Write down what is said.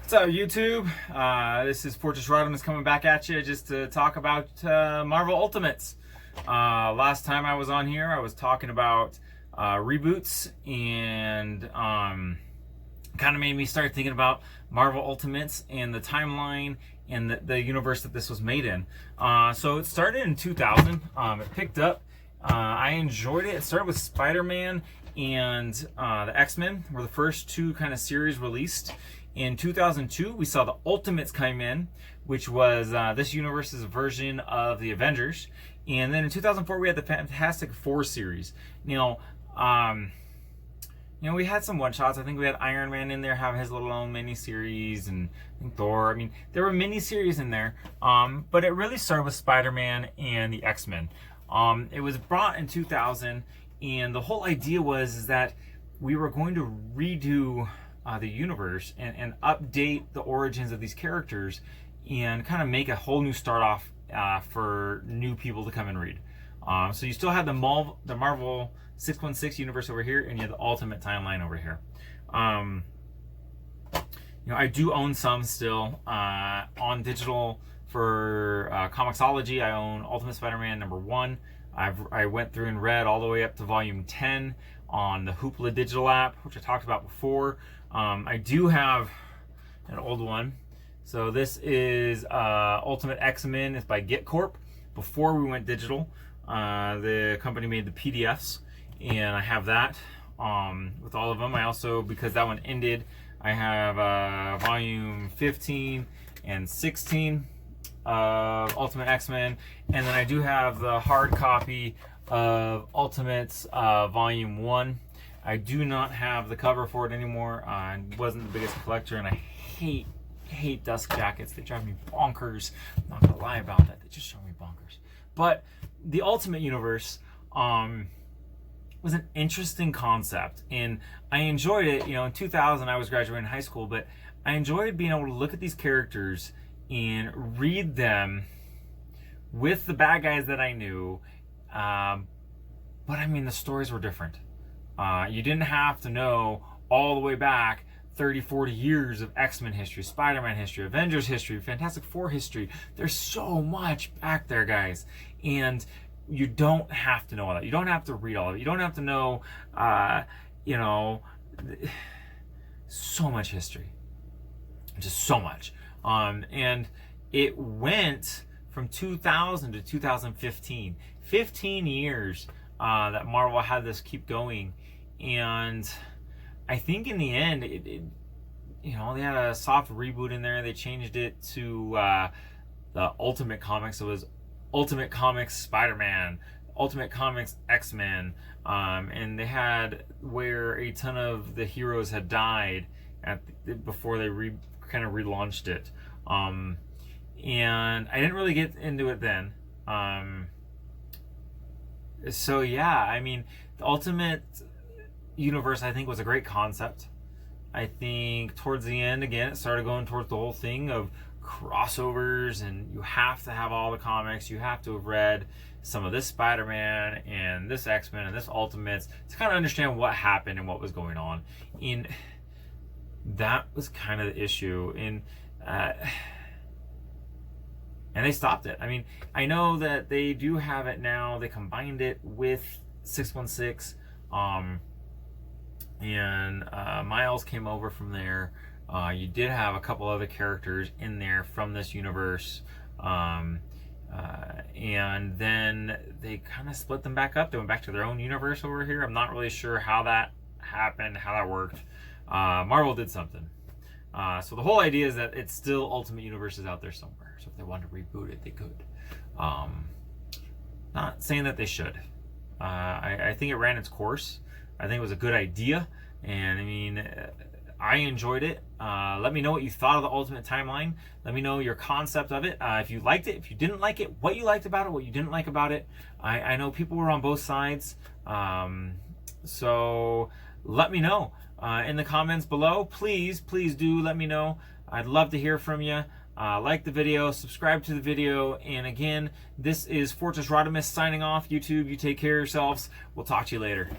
What's up, YouTube? This is Fortress Rodimus coming back at you just to talk about Marvel Ultimates. Last time I was on here, I was talking about reboots and kind of made me start thinking about Marvel Ultimates and the timeline and the universe that this was made in. So it started in 2000. It picked up. I enjoyed it. It started with Spider-Man and the X-Men were the first two kind of series released. In 2002, we saw the Ultimates come in, which was this universe's version of the Avengers. And then in 2004, we had the Fantastic Four series. We had some one-shots. I think we had Iron Man in there, have his little own mini-series, and I think Thor. I mean, there were mini-series in there, but it really started with Spider-Man and the X-Men. It was brought in 2000, and the whole idea was that we were going to redo the universe and update the origins of these characters and kind of make a whole new start off for new people to come and read. So you still have the Marvel 616 universe over here, and you have the Ultimate timeline over here. I do own some still on digital for Comixology. I own Ultimate Spider-Man #1. I went through and read all the way up to volume 10 on the Hoopla digital app, which I talked about before. I do have an old one. So this is Ultimate X-Men. It's by Get Corp. Before we went digital, the company made the PDFs, and I have that with all of them. I also, because that one ended, I have volume 15 and 16 of Ultimate X-Men, and then I do have the hard copy of Ultimates volume 1. I do not have the cover for it anymore. I wasn't the biggest collector, and I hate dust jackets. They drive me bonkers. I'm not gonna lie about that. They just show me bonkers. But the Ultimate Universe was an interesting concept, and I enjoyed it. In 2000, I was graduating high school, but I enjoyed being able to look at these characters and read them with the bad guys that I knew. But I mean, the stories were different. You didn't have to know all the way back 30, 40 years of X-Men history, Spider-Man history, Avengers history, Fantastic Four history. There's so much back there, guys. And you don't have to know all that. You don't have to read all of it. You don't have to know, so much history. Just so much. And it went from 2000 to 2015. 15 years that Marvel had this keep going. And I think in the end, they had a soft reboot in there. They changed it to the Ultimate Comics. It was Ultimate Comics Spider-Man, Ultimate Comics X-Men, and they had where a ton of the heroes had died before they kind of relaunched it. And I didn't really get into it then. So yeah, I mean, the Ultimate Universe, I think, was a great concept. I think towards the end, again, it started going towards the whole thing of crossovers, and you have to have all the comics. You have to have read some of this Spider-Man and this X-Men and this Ultimates to kind of understand what happened and what was going on. And that was kind of the issue. And they stopped it. I mean, I know that they do have it now. They combined it with 616. And Miles came over from there. You did have a couple other characters in there from this universe. And then they kind of split them back up. They went back to their own universe over here. I'm not really sure how that happened, how that worked. Marvel did something. So the whole idea is that it's still Ultimate Universe is out there somewhere. So if they wanted to reboot it, they could. Not saying that they should. I think it ran its course. I think it was a good idea, and I mean, I enjoyed it. Let me know what you thought of the Ultimate timeline. Let me know your concept of it. If you liked it, if you didn't like it, what you liked about it, what you didn't like about it. I know people were on both sides, so let me know in the comments below. Please do let me know. I'd love to hear from you. Like the video, subscribe to the video, and again, this is Fortress Rodimus signing off. YouTube, you take care of yourselves. We'll talk to you later.